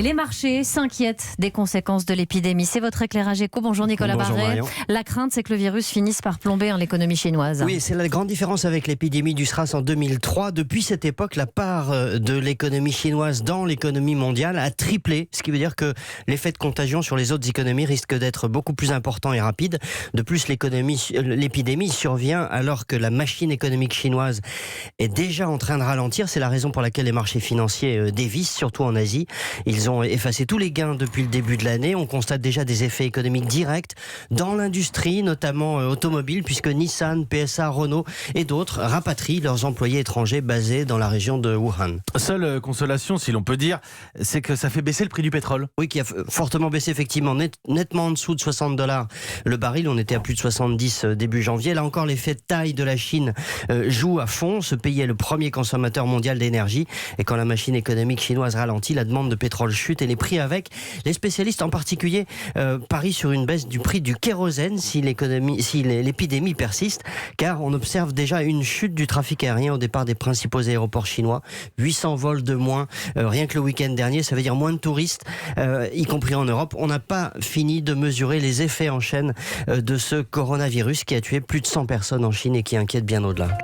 Les marchés s'inquiètent des conséquences de l'épidémie. C'est votre éclairage éco. Bonjour Nicolas Barret. La crainte, c'est que le virus finisse par plomber l'économie chinoise. Oui, c'est la grande différence avec l'épidémie du SRAS en 2003. Depuis cette époque, la part de l'économie chinoise dans l'économie mondiale a triplé, ce qui veut dire que l'effet de contagion sur les autres économies risque d'être beaucoup plus important et rapide. De plus, l'épidémie survient alors que la machine économique chinoise est déjà en train de ralentir. C'est la raison pour laquelle les marchés financiers dévissent, surtout en Asie. Ils ont effacé tous les gains depuis le début de l'année. On constate déjà des effets économiques directs dans l'industrie, notamment automobile, puisque Nissan, PSA, Renault et d'autres rapatrient leurs employés étrangers basés dans la région de Wuhan. Seule consolation, si l'on peut dire, c'est que ça fait baisser le prix du pétrole. Oui, qui a fortement baissé effectivement, nettement en dessous de $60 le baril. On était à plus de 70 début janvier. Là encore, l'effet de taille de la Chine joue à fond. Ce pays est le premier consommateur mondial d'énergie. Et quand la machine économique chinoise ralentit, la demande de pétrole chute et les prix avec. Les spécialistes en particulier parient sur une baisse du prix du kérosène si l'épidémie persiste, car on observe déjà une chute du trafic aérien au départ des principaux aéroports chinois. 800 vols de moins, rien que le week-end dernier, ça veut dire moins de touristes, y compris en Europe. On n'a pas fini de mesurer les effets en chaîne de ce coronavirus qui a tué plus de 100 personnes en Chine et qui inquiète bien au-delà.